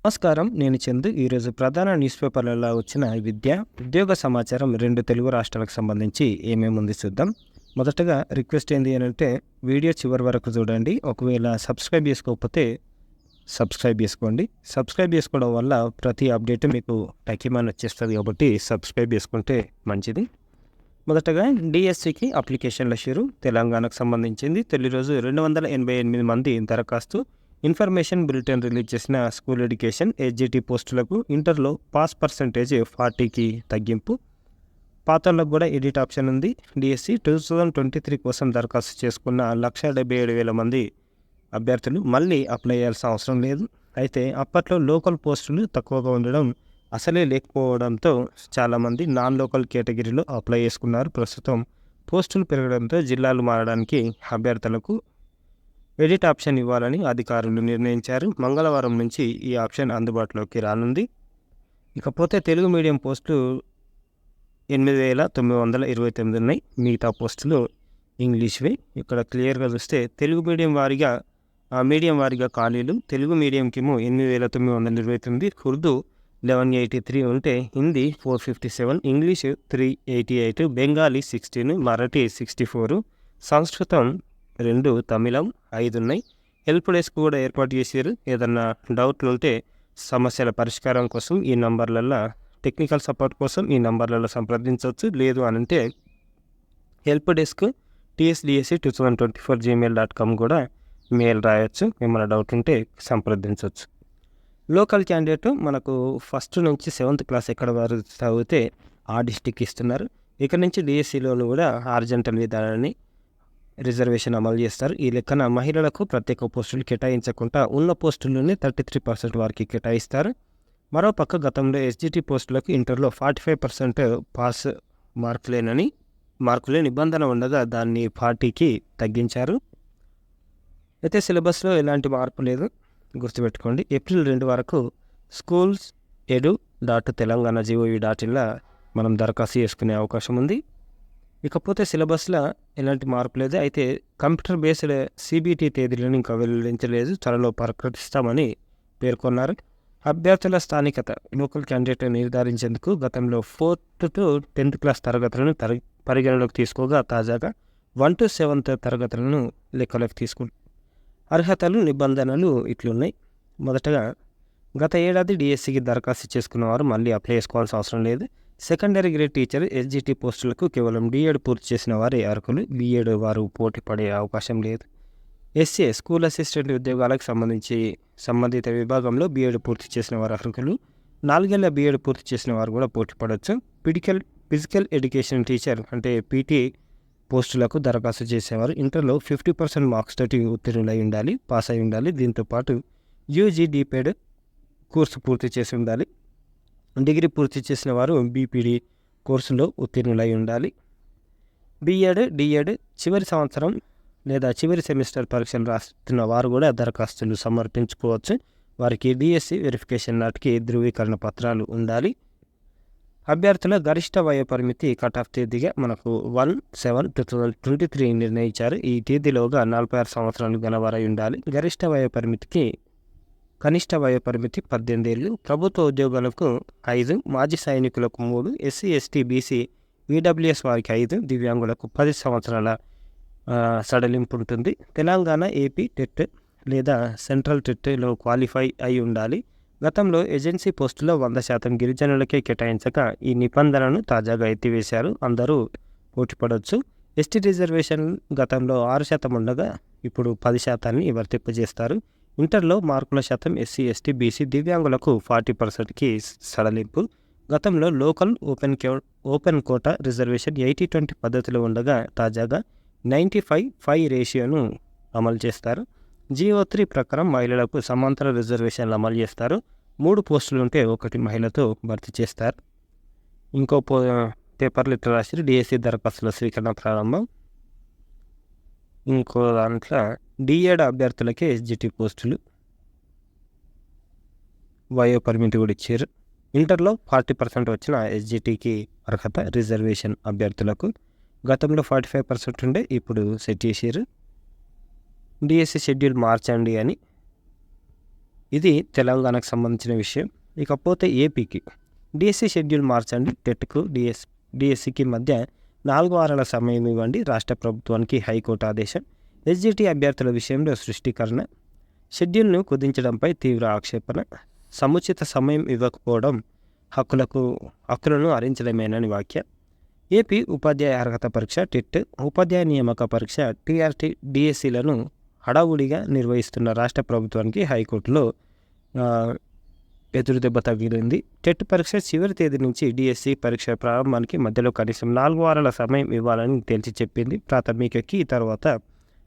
నమస్కారం. నేను చందు. ఈరోజు ప్రధాన న్యూస్ పేపర్లలో వచ్చిన విద్య, ఉద్యోగ సమాచారం 2 తెలుగు రాష్ట్రాలకు సంబంధించి ఏమేముంది చూద్దాం. మొదటగా రిక్వెస్ట్ ఏంది అనంటే వీడియో చివరి వరకు చూడండి. ఒకవేళ సబ్స్క్రైబ్ చేసుకోకపోతే సబ్స్క్రైబ్ చేసుకోండి. సబ్స్క్రైబ్ చేసుకోవడం వల్ల ప్రతి అప్డేట్ మీకు టకీమని వచ్చేస్తుంది కాబట్టి సబ్స్క్రైబ్ చేసుకుంటే మంచిది. మొదటగా డిఎస్సికి అప్లికేషన్ల షురు తెలంగాణకు సంబంధించింది. తొలి రోజు 288 మంది దరఖాస్తు. ఇన్ఫర్మేషన్ బులెటిన్ రిలీజ్ చేసిన స్కూల్ ఎడ్యుకేషన్ ఎస్జిటి పోస్టులకు ఇంటర్లో పాస్ పర్సంటేజ్ 40కి తగ్గింపు. పాతోళ్ళకు కూడా ఎడిట్ ఆప్షన్ ఉంది. డిఎస్సి 2023 కోసం దరఖాస్తు చేసుకున్న 1,77,000 మంది అభ్యర్థులు మళ్ళీ అప్లై చేయాల్సిన అవసరం లేదు. అయితే అప్పట్లో లోకల్ పోస్టులు తక్కువగా ఉండడం, అసలే లేకపోవడంతో చాలామంది నాన్ లోకల్ కేటగిరీలో అప్లై చేసుకున్నారు. ప్రస్తుతం పోస్టులు పెరగడంతో జిల్లాలు మారడానికి అభ్యర్థులకు ఎడిట్ ఆప్షన్ ఇవ్వాలని అధికారులు నిర్ణయించారు. మంగళవారం నుంచి ఈ ఆప్షన్ అందుబాటులోకి రానుంది. ఇకపోతే తెలుగు మీడియం పోస్టులు 8,929 ఉన్నాయి. మిగతా పోస్టులు ఇంగ్లీష్వి. ఇక్కడ క్లియర్గా చూస్తే తెలుగు మీడియం వారీగా ఖాళీలు. తెలుగు మీడియంకేమో 8,929, ఉర్దూ 1183 ఉంటే హిందీ 457, ఇంగ్లీష్ 388, బెంగాలీ 16, మరాఠీ 64, సంస్కృతం 2, తమిళం 5 ఉన్నాయి. హెల్ప్ డెస్క్ కూడా ఏర్పాటు చేశారు. ఏదన్నా డౌట్లు ఉంటే సమస్యల పరిష్కారం కోసం ఈ నంబర్లలో, టెక్నికల్ సపోర్ట్ కోసం ఈ నంబర్లలో సంప్రదించవచ్చు. లేదు అనంటే హెల్ప్ డెస్క్ tsdse2024gmail.com కూడా మెయిల్ రాయొచ్చు. ఏమైనా డౌట్ ఉంటే సంప్రదించవచ్చు. లోకల్ క్యాండిడేట్ మనకు 1st నుంచి 7th క్లాస్ ఎక్కడ వారు చదివితే ఆ డిస్టిక్ ఇస్తున్నారు. ఇక్కడ నుంచి డిఎస్సిలోను కూడా హారిజంటల్ విధానాన్ని రిజర్వేషన్ అమలు చేస్తారు. ఈ లెక్కన మహిళలకు ప్రత్యేక పోస్టులు కేటాయించకుండా ఉన్న పోస్టుల్లోనే 33% వారికి కేటాయిస్తారు. మరోపక్క గతంలో ఎస్జిటి పోస్టులకు ఇంటర్లో 45% పాస్ మార్కులే నిబంధన ఉండగా దాన్ని 40కి తగ్గించారు. అయితే సిలబస్లో ఎలాంటి మార్పు లేదు, గుర్తుపెట్టుకోండి. ఏప్రిల్ 2 వరకు schools edu.telangana.gov.in మనం దరఖాస్తు చేసుకునే అవకాశం ఉంది. ఇకపోతే సిలబస్లో ఎలాంటి మార్పు లేదు. అయితే కంప్యూటర్ బేస్డ్ సిబిటి తేదీలను ఇంకా వెల్లడించలేదు, త్వరలో ప్రకటిస్తామని పేర్కొన్నారు. అభ్యర్థుల స్థానికత లోకల్ క్యాండిడేట్ నిర్ధారించేందుకు గతంలో 4th to 10th క్లాస్ తరగతులను పరిగణలోకి తీసుకోగా తాజాగా 1 to 7th తరగతులను లెక్కలోకి తీసుకుంటారు. అర్హతలు, నిబంధనలు ఇట్లున్నాయి. మొదటగా గత ఏడాది డిఎస్సికి దరఖాస్తు చేసుకున్న వారు మళ్ళీ అప్లై చేసుకోవాల్సిన అవసరం లేదు. సెకండరీ గ్రేడ్ టీచర్ ఎస్జిటి పోస్టులకు కేవలం డిఎడ్ పూర్తి చేసిన వారే అర్హులు. బిఎడ్ వారు పోటీ పడే అవకాశం లేదు. ఎస్ఏ స్కూల్ అసిస్టెంట్ ఉద్యోగాలకు సంబంధిత విభాగంలో బిఎడ్ పూర్తి చేసిన వారు అర్హులు. 4 ఏళ్ల బిఎడ్ పూర్తి చేసిన వారు కూడా పోటీ పడవచ్చు. ఫిజికల్ ఎడ్యుకేషన్ టీచర్ అంటే పీటీ పోస్టులకు దరఖాస్తు చేసేవారు ఇంటర్లో 50% మార్క్స్ తోటి ఉత్తీర్ణులై ఉండాలి, పాస్ అయి ఉండాలి. దీంతోపాటు యూజీ డిపెడ్ కోర్సు పూర్తి చేసి ఉండాలి. డిగ్రీ పూర్తి చేసిన వారు బీపీడీ కోర్సులో ఉత్తీర్ణులై ఉండాలి. డిఎడ్ చివరి సంవత్సరం లేదా చివరి సెమిస్టర్ పరీక్షలు రాస్తున్న వారు కూడా దరఖాస్తులు సమర్పించుకోవచ్చు. వారికి డిఎస్సి వెరిఫికేషన్ నాటికి ధృవీకరణ పత్రాలు ఉండాలి. అభ్యర్థుల గరిష్ట వయో పరిమితి కట్ ఆఫ్ తేదీగా మనకు 1/7/2023 నిర్ణయించారు. ఈ తేదీలోగా 46 సంవత్సరాలు గలవారై ఉండాలి. గరిష్ట వయో పరిమితికి కనిష్ట వయో పరిమితి 18 ఏళ్ళు. ప్రభుత్వ ఉద్యోగులకు 5, మాజీ సైనికులకు 3, ఎస్సీ ఎస్టీ బీసీ ఈడబ్ల్యూఎస్ వారికి 5, దివ్యాంగులకు 10 సంవత్సరాల సడలింపు ఉంటుంది. తెలంగాణ, ఏపీ టెట్ లేదా సెంట్రల్ టెట్లో క్వాలిఫై అయి ఉండాలి. గతంలో ఏజెన్సీ పోస్టులో 100% గిరిజనులకే కేటాయించగా ఈ నిబంధనను తాజాగా ఎత్తివేశారు. అందరూ పోటీపడవచ్చు. ఎస్టీ రిజర్వేషన్ గతంలో 6% ఉండగా ఇప్పుడు 10%ని వర్తింపజేస్తారు. ఇంటర్లో మార్కుల శాతం ఎస్సీ ఎస్టీ బీసీ దివ్యాంగులకు 40%కి సడలింపు. గతంలో లోకల్ ఓపెన్ కోటా రిజర్వేషన్ 80-20 పద్ధతిలో ఉండగా తాజాగా 95-5 రేషియోను అమలు చేస్తారు. GO3 ప్రకారం మహిళలకు సమాంతర రిజర్వేషన్లు అమలు చేస్తారు. 3 పోస్టులు ఉంటే 1 మహిళతో భర్తీ చేస్తారు. ఇంకో పేపర్లు ఇట్లా రాశారు. డిఎస్సి దరఖాస్తుల స్వీకరణ ప్రారంభం. ఇంకో దాంట్లో డిఎడ్ అభ్యర్థులకే ఎస్జిటి పోస్టులు వయో పరిమితి కూడా ఇచ్చారు. ఇంటర్లో 40% వచ్చిన ఎస్జిటికి అర్హత రిజర్వేషన్ అభ్యర్థులకు. గతంలో 45% ఉండే, ఇప్పుడు సెట్ చేసారు. డిఎస్సి షెడ్యూల్ మార్చండి అని ఇది తెలంగాణకు సంబంధించిన విషయం. ఇకపోతే ఏపీకి డిఎస్సి షెడ్యూల్ మార్చండి, టెట్కు డిఎస్సికి మధ్య 4 వారాల సమయం ఇవ్వండి, రాష్ట్ర ప్రభుత్వానికి హైకోర్టు ఆదేశం. ఎస్జిటి అభ్యర్థుల విషయంలో సృష్టీకరణ, షెడ్యూల్ను కుదించడంపై తీవ్ర ఆక్షేపణ, సముచిత సమయం ఇవ్వకపోవడం హక్కులను హరించడమేనని వ్యాఖ్య. ఏపీ ఉపాధ్యాయ అర్హత పరీక్ష టెట్, ఉపాధ్యాయ నియామక పరీక్ష టీఆర్టీ డిఎస్సీలను హడావుడిగా నిర్వహిస్తున్న రాష్ట్ర ప్రభుత్వానికి హైకోర్టులో ఎదురుదెబ్బ తగిలింది. టెట్ పరీక్ష చివరి తేదీ నుంచి డిఎస్సి పరీక్ష ప్రారంభానికి మధ్యలో కనీసం 4 వారాల సమయం ఇవ్వాలని తేల్చి చెప్పింది. ప్రాథమిక కీ తర్వాత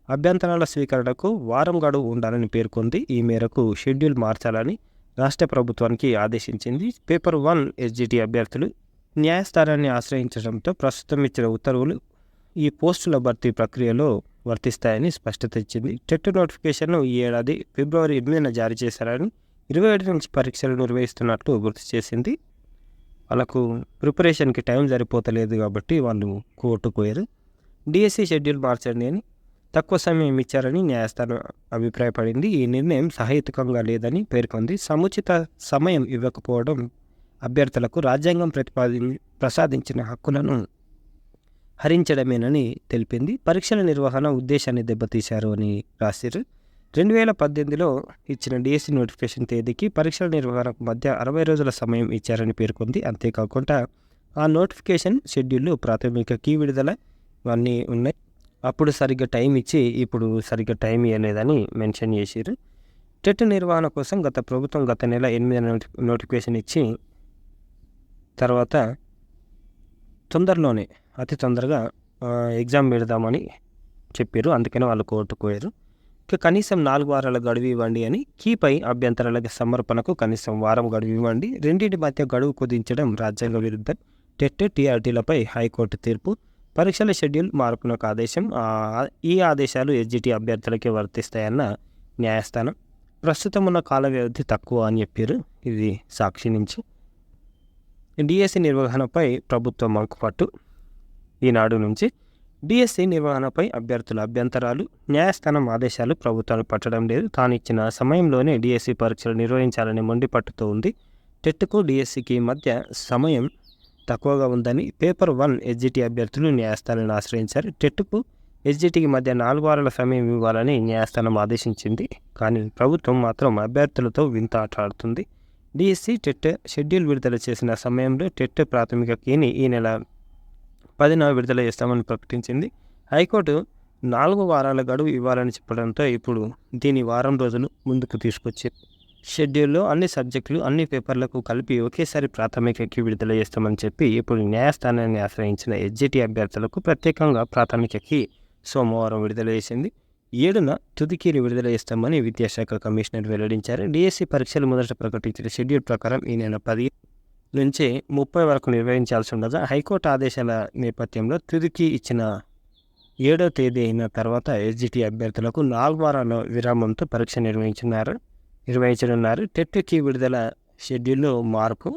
అభ్యంతరాల స్వీకరణకు వారం గడువు ఉండాలని పేర్కొంది. ఈ మేరకు షెడ్యూల్ మార్చాలని రాష్ట్ర ప్రభుత్వానికి ఆదేశించింది. పేపర్ 1 ఎస్జిటి అభ్యర్థులు న్యాయస్థానాన్ని ఆశ్రయించడంతో ప్రస్తుతం ఇచ్చిన ఉత్తర్వులు ఈ పోస్టుల భర్తీ ప్రక్రియలో వర్తిస్తాయని స్పష్టత ఇచ్చింది. టెట్ నోటిఫికేషన్ను ఈ ఏడాది ఫిబ్రవరి 8న జారీ చేశారని, 27 నుంచి పరీక్షలు నిర్వహిస్తున్నట్లు గుర్తు చేసింది. వాళ్ళకు ప్రిపరేషన్కి టైం సరిపోతలేదు కాబట్టి వాళ్ళు కోర్టుకు పోయారు. డిఎస్సి షెడ్యూల్ మార్చండి అని తక్కువ సమయం ఇచ్చారని న్యాయస్థానం అభిప్రాయపడింది. ఈ నిర్ణయం సహేతుకంగా లేదని పేర్కొంది. సముచిత సమయం ఇవ్వకపోవడం అభ్యర్థులకు రాజ్యాంగం ప్రసాదించిన హక్కులను హరించడమేనని తెలిపింది. పరీక్షల నిర్వహణ ఉద్దేశాన్ని దెబ్బతీశారు అని రాశారు. 2018లో ఇచ్చిన డిఎస్సి నోటిఫికేషన్ తేదీకి పరీక్షల నిర్వహణకు మధ్య 60 రోజుల సమయం ఇచ్చారని పేర్కొంది. అంతేకాకుండా ఆ నోటిఫికేషన్ షెడ్యూల్లో ప్రాథమిక కీ విడుదల ఇవన్నీ ఉన్నాయి. అప్పుడు సరిగ్గా టైం ఇచ్చి ఇప్పుడు సరిగ్గా టైం ఇవ్వలేదని మెన్షన్ చేశారు. టెట్ నిర్వహణ కోసం గత ప్రభుత్వం గత నెల 8న నోటిఫికేషన్ ఇచ్చి తర్వాత తొందరలోనే అతి తొందరగా ఎగ్జామ్ పెడదామని చెప్పారు. అందుకని వాళ్ళు కోర్టుకు పోయారు. ఇక కనీసం 4 వారాల గడువు ఇవ్వండి అని, కీపై అభ్యంతరాల సమర్పణకు కనీసం వారం గడువు ఇవ్వండి, రెండింటి మధ్య గడువు కుదించడం రాజ్యాంగ విరుద్ధం. టెట్ టీఆర్టీలపై హైకోర్టు తీర్పు, పరీక్షల షెడ్యూల్ మార్పునకు ఆదేశం. ఈ ఆదేశాలు ఎస్జిటి అభ్యర్థులకే వర్తిస్తాయన్న న్యాయస్థానం. ప్రస్తుతం ఉన్న కాల వ్యవధి తక్కువ అని చెప్పారు. ఇది సాక్షి నుంచి. డిఎస్సి నిర్వహణపై ప్రభుత్వం మంకుపట్టు. ఈనాడు నుంచి డిఎస్సి నిర్వహణపై అభ్యర్థుల అభ్యంతరాలు, న్యాయస్థానం ఆదేశాలు ప్రభుత్వానికి పట్టడం లేదు. తాను ఇచ్చిన సమయంలోనే డిఎస్సి పరీక్షలు నిర్వహించాలని మొండిపట్టుతో ఉంది. టెట్కు డిఎస్సికి మధ్య సమయం తక్కువగా ఉందని పేపర్ 1 ఎస్జిటి అభ్యర్థులు న్యాయస్థానాన్ని ఆశ్రయించారు. టెట్కు ఎస్జిటికి మధ్య 4 వారాల సమయం ఇవ్వాలని న్యాయస్థానం ఆదేశించింది. కానీ ప్రభుత్వం మాత్రం అభ్యర్థులతో వింత ఆట ఆడుతుంది. డిఎస్సి టెట్ షెడ్యూల్ విడుదల చేసిన సమయంలో టెట్ ప్రాథమిక కీని ఈ నెల 10న విడుదల చేస్తామని ప్రకటించింది. హైకోర్టు 4 వారాల గడువు ఇవ్వాలని చెప్పడంతో ఇప్పుడు దీని వారం రోజులు ముందుకు తీసుకొచ్చింది. షెడ్యూల్లో అన్ని సబ్జెక్టులు అన్ని పేపర్లకు కలిపి ఒకేసారి ప్రాథమిక కీ విడుదల చేస్తామని చెప్పి ఇప్పుడు న్యాయస్థానాన్ని ఆశ్రయించిన ఎస్జిటి అభ్యర్థులకు ప్రత్యేకంగా ప్రాథమిక కీ సోమవారం విడుదల చేసింది. 7న తుది కీని విడుదల చేస్తామని విద్యాశాఖ కమిషనర్ వెల్లడించారు. డిఎస్సి పరీక్షలు మొదట ప్రకటించిన షెడ్యూల్ ప్రకారం ఈ నెల 10 నుంచి 30 వరకు నిర్వహించాల్సి ఉండగా హైకోర్టు ఆదేశాల నేపథ్యంలో తుది కీ ఇచ్చిన 7వ తేదీ అయిన తర్వాత ఎస్జిటి అభ్యర్థులకు 4 వారాల విరామంతో పరీక్ష నిర్వహించనున్నారు. టెట్ కీ విడుదల షెడ్యూల్లో మార్పు.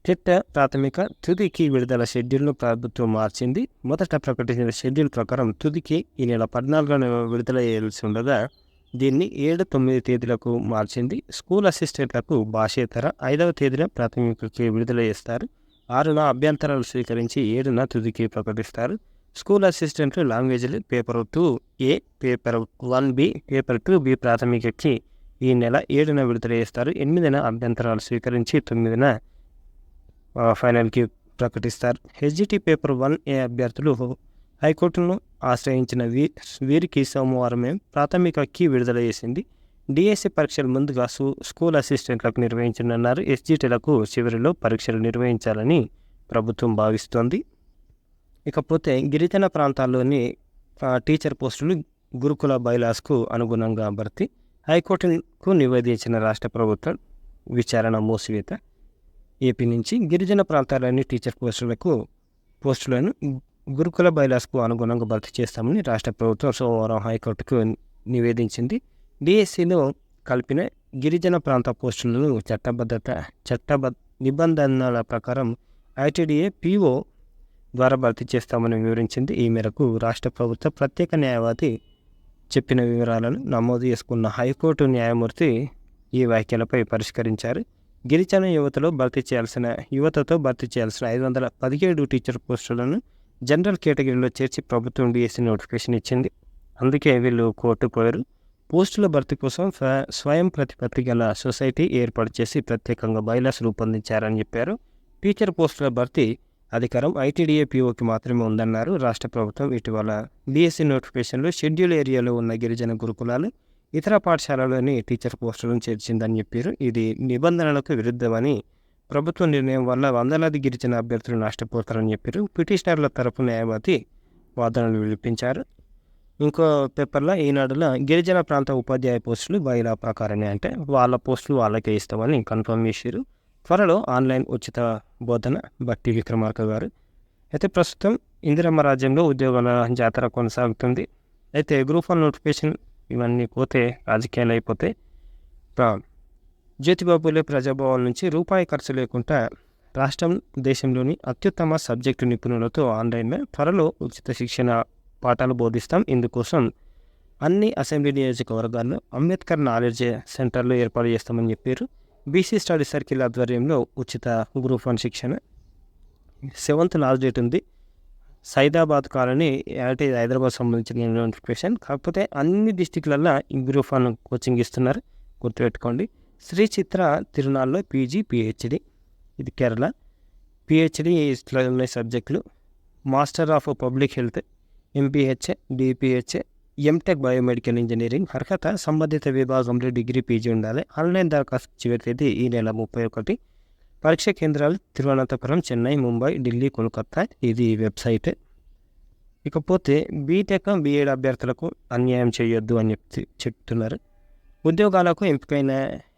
టెట్ ప్రాథమిక తుది కీ విడుదల షెడ్యూల్ను ప్రభుత్వం మార్చింది. మొదట ప్రకటించిన షెడ్యూల్ ప్రకారం తుది కీ ఈ నెల 14న విడుదల చేయాల్సి ఉండగా దీన్ని 7, 9 తేదీలకు మార్చింది. స్కూల్ అసిస్టెంట్లకు భాషేతర 5వ తేదీన ప్రాథమిక కీ విడుదల చేస్తారు. 6న అభ్యంతరాలు స్వీకరించి 7న తుది కీ ప్రకటిస్తారు. స్కూల్ అసిస్టెంట్లు లాంగ్వేజ్లు paper 2A, paper 1B, paper 2B ప్రాథమిక కీ ఈ నెల 7న విడుదల చేస్తారు. 8న అభ్యంతరాలు స్వీకరించి 9న ఫైనల్ కీ ప్రకటిస్తారు. ఎస్జిటి పేపర్ 1A అభ్యర్థులు హైకోర్టును ఆశ్రయించిన వీరికి సోమవారమే ప్రాథమిక కీ విడుదల చేసింది. డిఎస్సి పరీక్షలు ముందుగా స్కూల్ అసిస్టెంట్లకు నిర్వహించనున్నారు. ఎస్జిటిలకు చివరిలో పరీక్షలు నిర్వహించాలని ప్రభుత్వం భావిస్తోంది. ఇకపోతే గిరిజన ప్రాంతాల్లోని టీచర్ పోస్టులు గురుకుల బైలాస్కు అనుగుణంగా భర్తీ. హైకోర్టుకు నివేదించిన రాష్ట్ర ప్రభుత్వం విచారణ మూసివేత. ఏపీ నుంచి గిరిజన ప్రాంతాలన్నీ టీచర్ పోస్టులను గురుకుల బైలాస్కు అనుగుణంగా భర్తీ చేస్తామని రాష్ట్ర ప్రభుత్వం సోమవారం హైకోర్టుకు నివేదించింది. డిఎస్సిలో కలిపిన గిరిజన ప్రాంత పోస్టులను చట్టబద్ధ నిబంధనల ప్రకారం ఐటీడీఏ పీఓ ద్వారా భర్తీ చేస్తామని వివరించింది. ఈ మేరకు రాష్ట్ర ప్రభుత్వ ప్రత్యేక న్యాయవాది చెప్పిన వివరాలను నమోదు చేసుకున్న హైకోర్టు న్యాయమూర్తి ఈ వ్యాఖ్యలపై పరిష్కరించారు. గిరిజన యువతతో భర్తీ చేయాల్సిన 517 టీచర్ పోస్టులను జనరల్ కేటగిరీలో చేర్చి ప్రభుత్వం డిఎస్సి నోటిఫికేషన్ ఇచ్చింది. అందుకే వీళ్ళు కోర్టుకు పోయారు. పోస్టుల భర్తీ కోసం స్వయం ప్రతిపత్తి గల సొసైటీ ఏర్పాటు చేసి ప్రత్యేకంగా బైలాస్ రూపొందించారని చెప్పారు. టీచర్ పోస్టుల భర్తీ అధికారం ఐటీడీఏ పీఓకి మాత్రమే ఉందన్నారు రాష్ట్ర ప్రభుత్వం. ఇటీవల డిఎస్సి నోటిఫికేషన్లో షెడ్యూల్ ఏరియాలో ఉన్న గిరిజన గురుకులాలు, ఇతర పాఠశాలలోని టీచర్ పోస్టులను చేర్చిందని చెప్పారు. ఇది నిబంధనలకు విరుద్ధమని, ప్రభుత్వ నిర్ణయం వల్ల వందలాది గిరిజన అభ్యర్థులు నష్టపోతారని చెప్పారు. పిటిషనర్ల తరపు న్యాయవాది వాదనలు వినిపించారు. ఇంకో పేపర్లో ఈనాడులో గిరిజన ప్రాంత ఉపాధ్యాయ పోస్టులు బైలా ప్రకారమే, అంటే వాళ్ళ పోస్టులు వాళ్ళకే ఇస్తామని కన్ఫర్మ్ చేశారు. త్వరలో ఆన్లైన్ ఉచిత బోధన బట్టి విక్రమార్క గారు. అయితే ప్రస్తుతం ఇందిరమ్మ రాజ్యంలో ఉద్యోగాల జాతర కొనసాగుతుంది. అయితే గ్రూప్ 1 నోటిఫికేషన్ ఇవన్నీ పోతే రాజకీయాలు అయిపోతే జ్యోతిబాబులే ప్రజాభవన్ నుంచి రూపాయి ఖర్చు లేకుండా రాష్ట్రం దేశంలోని అత్యుత్తమ సబ్జెక్టు నిపుణులతో ఆన్లైన్లో త్వరలో ఉచిత శిక్షణ పాఠాలు బోధిస్తాం. ఇందుకోసం అన్ని అసెంబ్లీ నియోజకవర్గాల్లో అంబేద్కర్ నాలెడ్జ్ సెంటర్లు ఏర్పాటు చేస్తామని చెప్పారు. బీసీ స్టడీ సర్కిల్ ఆధ్వర్యంలో ఉచిత గ్రూప్ 1 శిక్షణ 7th లాస్ట్ డేట్ ఉంది. సైదాబాద్ కాలనీ అంటే హైదరాబాద్ సంబంధించిన నోటిఫికేషన్. కాకపోతే అన్ని డిస్టిక్లలో ఈ గ్రూప్ 1 కోచింగ్ ఇస్తున్నారు, గుర్తుపెట్టుకోండి. శ్రీ చిత్ర తిరునాళ్ళలో పీజీ పిహెచ్డి, ఇది కేరళ. పిహెచ్డి ఇట్లా ఉన్నాయి సబ్జెక్టులు: master of public health, MPHA, DPHA, MTech biomedical engineering. అర్హత సంబంధిత విభాగంలో డిగ్రీ పీజీ ఉండాలి. ఆన్లైన్ దరఖాస్తు చివరి తేదీ ఈ నెల 31. పరీక్ష కేంద్రాలు తిరువనంతపురం, చెన్నై, ముంబై, ఢిల్లీ, కోల్కతా. ఇది వెబ్సైట్. ఇకపోతే బీటెక్, బీఎడ్ అభ్యర్థులకు అన్యాయం చేయొద్దు అని చెప్తున్నారు. ఉద్యోగాలకు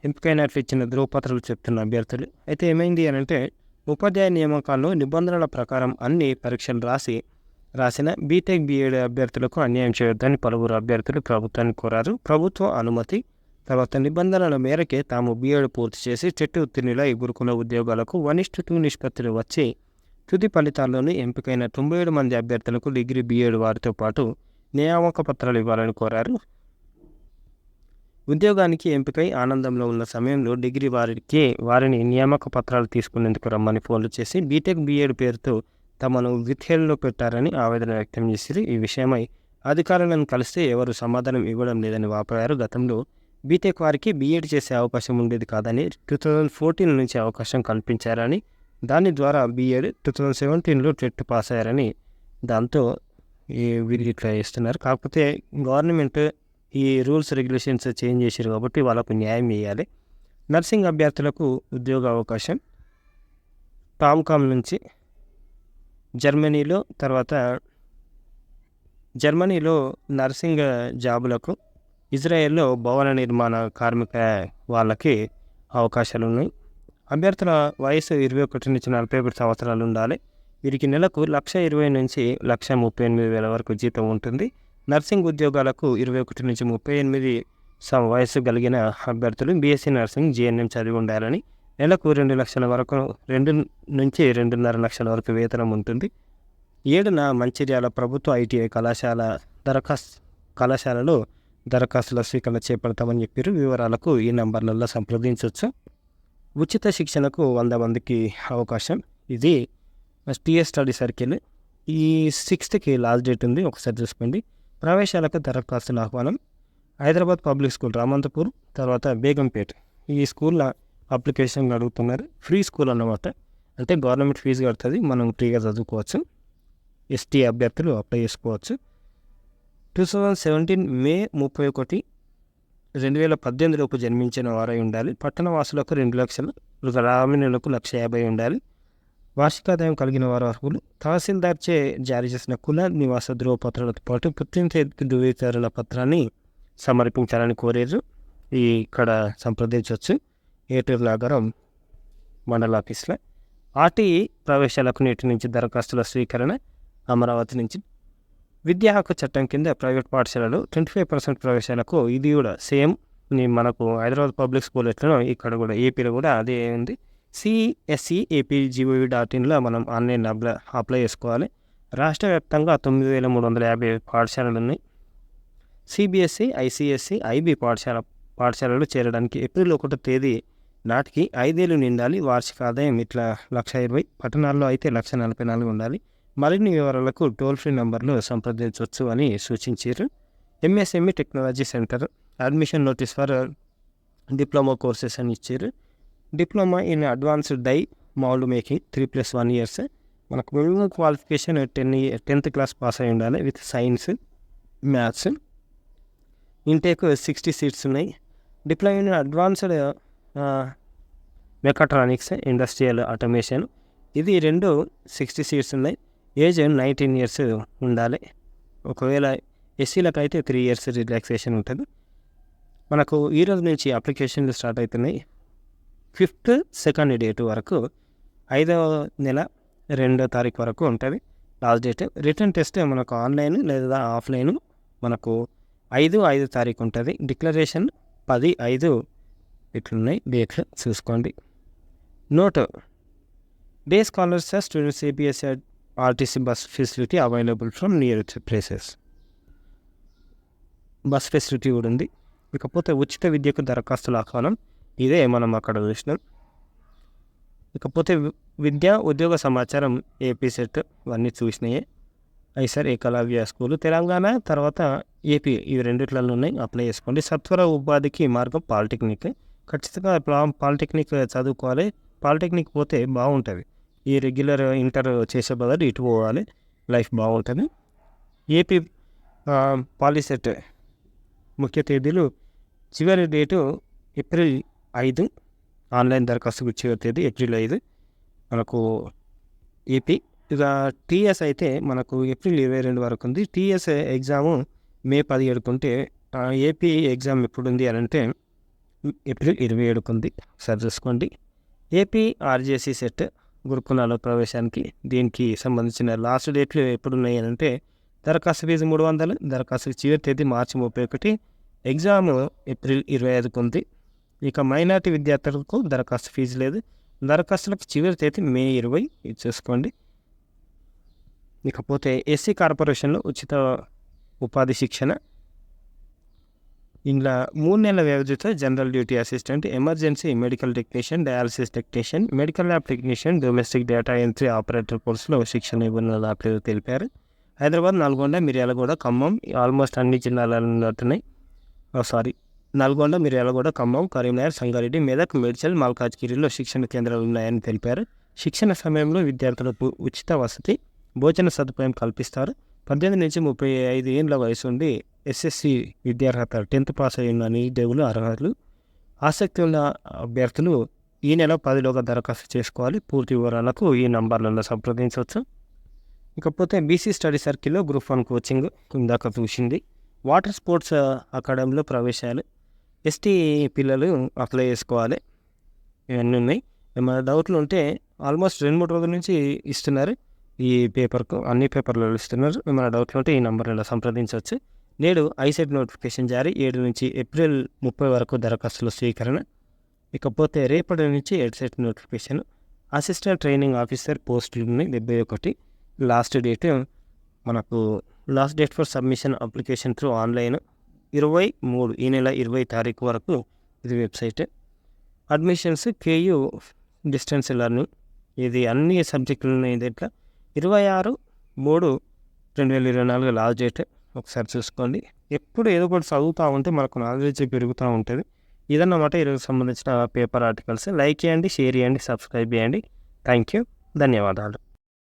ఎంపికైనట్లు ఇచ్చిన ధ్రువపత్రాలు చెప్తున్న అభ్యర్థులు. అయితే ఏమైంది అని అంటే, ఉపాధ్యాయ నియామకాల్లో నిబంధనల ప్రకారం అన్ని పరీక్షలు రాసిన బీటెక్, బీఎడ్ అభ్యర్థులకు అన్యాయం చేయొద్దని పలువురు అభ్యర్థులు ప్రభుత్వాన్ని కోరారు. ప్రభుత్వ అనుమతి తర్వాత నిబంధనల మేరకే తాము బీఎడ్ పూర్తి చేసి టెట్ ఉత్తీర్ణుల ఈ గురుకుల ఉద్యోగాలకు 1:2 నిష్పత్తులు వచ్చి తుది ఫలితాల్లోని ఎంపికైన 97 మంది అభ్యర్థులకు డిగ్రీ, బీఎడ్ వారితో పాటు నియామక పత్రాలు ఇవ్వాలని కోరారు. ఉద్యోగానికి ఎంపికై ఆనందంలో ఉన్న సమయంలో డిగ్రీ వారిని నియామక పత్రాలు తీసుకునేందుకు రమ్మని ఫోన్లు చేసి బీటెక్, బీఎడ్ పేరుతో తమను విత్హెల్లో పెట్టారని ఆవేదన వ్యక్తం చేశారు. ఈ విషయమై అధికారులను కలిస్తే ఎవరు సమాధానం ఇవ్వడం లేదని వాపోయారు. గతంలో బీటెక్ వారికి బీఎడ్ చేసే అవకాశం ఉండేది కాదని 2014 నుంచి అవకాశం కల్పించారని, దాని ద్వారా బీఎడ్ 2017లో టెట్ పాస్ అయ్యారని, దాంతో వీళ్ళు ఇట్లా చేస్తున్నారు. కాకపోతే గవర్నమెంట్ ఈ రూల్స్ రెగ్యులేషన్స్ చేంజ్ చేశారు కాబట్టి వాళ్ళకు న్యాయం చేయాలి. నర్సింగ్ అభ్యర్థులకు ఉద్యోగ అవకాశం టామ్కామ్ నుంచి జర్మనీలో నర్సింగ్ జాబులకు, ఇజ్రాయెల్లో భవన నిర్మాణ కార్మిక వాళ్ళకి అవకాశాలు ఉన్నాయి. అభ్యర్థుల వయసు 21 నుంచి 41 సంవత్సరాలు ఉండాలి. వీరికి నెలకు 1,20,000 నుంచి 1,38,000 వరకు జీతం ఉంటుంది. నర్సింగ్ ఉద్యోగాలకు 21 నుంచి 38 వయసు కలిగిన అభ్యర్థులు బీఎస్సీ నర్సింగ్, జీఎన్ఎం చదివి ఉండాలని, నెలకు 2 లక్షల వరకు 2 నుంచి 2.5 లక్షల వరకు వేతనం ఉంటుంది. 7న మంచిర్యాల ప్రభుత్వ ఐటీఐ కళాశాలలో దరఖాస్తుల స్వీకరణ చేపడతామని చెప్పారు. వివరాలకు ఈ నంబర్లలో సంప్రదించవచ్చు. ఉచిత శిక్షణకు 100 మందికి అవకాశం. ఇది టీఎస్ స్టడీ సర్కిల్. ఈ 6th లాస్ట్ డేట్ ఉంది, ఒకసారి చూసుకోండి. ప్రవేశాలకు దరఖాస్తుల ఆహ్వానం. హైదరాబాద్ పబ్లిక్ స్కూల్, రామంతపూర్, తర్వాత బేగంపేట, ఈ స్కూల్లో అప్లికేషన్ అడుగుతున్నారు. ఫ్రీ స్కూల్ అన్నమాట, అంటే గవర్నమెంట్ ఫీజు కడుతుంది, మనం ఫ్రీగా చదువుకోవచ్చు. ఎస్టీ అభ్యర్థులు అప్లై చేసుకోవచ్చు. 2017 మే 31, 2018 లోపు జన్మించిన వారై ఉండాలి. పట్టణ వాసులకు 2 లక్షలు, గ్రామీణులకు 1,50,000 ఉండాలి. వార్షికాదాయం కలిగిన వారు అర్హులు. తహసీల్దార్చే జారీ చేసిన కుల నివాస ధ్రువపత్రాలతో పాటు పుట్టిన ధృవీకరణ పత్రాన్ని సమర్పించాలని కోరారు. ఇక్కడ సంప్రదించవచ్చు ఏటూరు నాగరం మండల ఆఫీస్లో. ఆర్టీఈ ప్రవేశాలకు నేటి నుంచి దరఖాస్తుల స్వీకరణ. అమరావతి నుంచి విద్యా హక్కు చట్టం కింద ప్రైవేట్ పాఠశాలలో 25% ప్రవేశాలకు ఇది కూడా సేమ్ మనకు హైదరాబాద్ పబ్లిక్ స్కూల్ ఎట్లనో ఇక్కడ కూడా ఏపీలో కూడా అదే ఉంది. CSE.AP.gov.in మనం ఆన్లైన్ అప్లై చేసుకోవాలి. రాష్ట్ర వ్యాప్తంగా 9,350 పాఠశాలలు ఉన్నాయి. CBSE, ICSE, IB పాఠశాలలో చేరడానికి ఏప్రిల్ 1వ తేదీ నాటికి 5 ఏళ్ళు నిండాలి. వార్షిక ఆదాయం ఇట్లా 1,20,000, పట్టణాల్లో అయితే 1,44,000 ఉండాలి. మరిన్ని వివరాలకు టోల్ ఫ్రీ నంబర్లో సంప్రదించవచ్చు అని సూచించారు. MSME technology center admission notice for diploma courses అని ఇచ్చారు. Diploma in advanced die mould making 3+1 years. మనకు minimum qualification 10th class pass అయి ఉండాలి with science, maths. Intake 60 seats ఉన్నాయి. Diploma in advanced mechatronics, industrial automation, ఇది 60 seats ఉన్నాయి. Age 19 years ఉండాలి. ఒకవేళ ఎస్సీలకు అయితే 3 years రిలాక్సేషన్ ఉంటుంది. మనకు ఈరోజు నుంచి అప్లికేషన్లు స్టార్ట్ అవుతున్నాయి. 5th, 2nd date వరకు, 5వ నెల 2వ తారీఖు వరకు ఉంటుంది లాస్ట్ డేట్. రిటర్న్ టెస్ట్ మనకు ఆన్లైన్ లేదా ఆఫ్లైన్ మనకు 5 తారీఖు ఉంటుంది. డిక్లరేషన్ 10/5 ఇట్లున్నాయి డేట్లు చూసుకోండి. Note: day scholars students APS RTC bus facility available from nearest places. Bus facility కూడా ఉంది. ఇకపోతే ఉచిత విద్యకు దరఖాస్తుల ఆహ్వానం, ఇదే మనం అక్కడ చూసినాం. ఇకపోతే విద్యా ఉద్యోగ సమాచారం ఏపీ సెట్ ఇవన్నీ చూసినాయే. ఐసర్ ఏకలవ్య స్కూలు తెలంగాణ, తర్వాత ఏపీ, ఇవి రెండిట్లలో ఉన్నాయి, అప్లై చేసుకోండి. సత్వర ఉపాధికి మార్గం పాలిటెక్నిక్. ఖచ్చితంగా పాలిటెక్నిక్ చదువుకోవాలి. పాలిటెక్నిక్ పోతే బాగుంటుంది. ఈ రెగ్యులర్ ఇంటర్ చేసే బదులు ఇటు పోవాలి, లైఫ్ బాగుంటుంది. ఏపీ పాలిసెట్ ముఖ్య తేదీలు: చివరి డేటు ఏప్రిల్ 5, ఆన్లైన్ దరఖాస్తుకు చివరి తేదీ ఏప్రిల్ 5 మనకు ఏపీ. ఇక టీఎస్ అయితే మనకు ఏప్రిల్ 22 వరకు ఉంది. టీఎస్ ఎగ్జాము మే 17 ఉంటే ఏపీ ఎగ్జామ్ ఎప్పుడు ఉంది అని అంటే ఏప్రిల్ 27 ఉంది. సరి చూసుకోండి. ఏపీ ఆర్జేసీ సెట్ గురుకులాల ప్రవేశానికి, దీనికి సంబంధించిన లాస్ట్ డేట్లు ఎప్పుడు ఉన్నాయి అని అంటే దరఖాస్తు ఫీజు 300, దరఖాస్తు చివరి తేదీ మార్చి 31, ఎగ్జామ్ ఏప్రిల్ 25 ఉంది. ఇక మైనార్టీ విద్యార్థులకు దరఖాస్తు ఫీజు లేదు. దరఖాస్తులకు చివరి తేదీ మే 20, ఇది చూసుకోండి. ఇకపోతే ఎస్సీ కార్పొరేషన్లో ఉచిత ఉపాధి శిక్షణ, ఇందులో 3 నెలల వ్యవధితో general duty assistant, emergency medical technician, dialysis technician, medical lab technician, domestic data entry operator కోర్సులో శిక్షణ ఇవ్వనున్నట్లు తెలిపారు. హైదరాబాద్, నల్గొండ, మిర్యాలగూడ, ఖమ్మం, ఆల్మోస్ట్ అన్ని జిల్లాలలో ఉంటున్నాయి. నల్గొండ, మిర్యాలగూడ, ఖమ్మం, కరీంనగర్, సంగారెడ్డి, మెదక్, మేడ్చల్, మల్కాజ్గిరిలో శిక్షణ కేంద్రాలు ఉన్నాయని తెలిపారు. శిక్షణ సమయంలో విద్యార్థులకు ఉచిత వసతి, భోజన సదుపాయం కల్పిస్తారు. 18 నుంచి 35 ఏళ్ళ వయసు ఉండి ఎస్ఎస్సి విద్యార్హత 10th పాస్ అయిన నిరుద్యోగులు అర్హులు. ఆసక్తి ఉన్న అభ్యర్థులు ఈ నెల 10లోగా దరఖాస్తు చేసుకోవాలి. పూర్తి వివరాలకు ఈ నంబర్లలో సంప్రదించవచ్చు. ఇకపోతే బీసీ స్టడీ సర్కిల్లో గ్రూప్ 1 కోచింగ్ ఇందాక చూసింది. వాటర్ స్పోర్ట్స్ అకాడమీలో ప్రవేశాలు, ఎస్టీ పిల్లలు అప్లై చేసుకోవాలి. ఇవన్నీ ఉన్నాయి. ఏమైనా డౌట్లు ఉంటే ఆల్మోస్ట్ 2-3 రోజుల నుంచి ఇస్తున్నారు ఈ పేపర్కు, అన్ని పేపర్లలో ఇస్తున్నారు. ఏమైనా డౌట్లు ఉంటే ఈ నెంబర్లలో సంప్రదించవచ్చు. నేడు ఐసెట్ నోటిఫికేషన్ జారీ, 7 నుంచి ఏప్రిల్ 30 వరకు దరఖాస్తుల స్వీకరణ. ఇకపోతే రేపటి నుంచి EdCET notification. Assistant training officer పోస్టులు ఉన్నాయి 71. Last date for submission application through online 23, ఈ నెల 20 తారీఖు వరకు ఇది website. Admissions KU distance learning, ఇది అన్ని సబ్జెక్టులు ఉన్నాయి. దీంట్లో 26/3/2024 లాస్ట్ డేట్. ఒకసారి చూసుకోండి. ఎప్పుడు ఏదో ఒకటి చదువుతూ ఉంటే మనకు నాలెడ్జ్ పెరుగుతూ ఉంటుంది. ఇదన్నమాట ఈరోజు సంబంధించిన పేపర్ ఆర్టికల్స్. లైక్ చేయండి, షేర్ చేయండి, సబ్స్క్రైబ్ చేయండి. థ్యాంక్ యూ, ధన్యవాదాలు.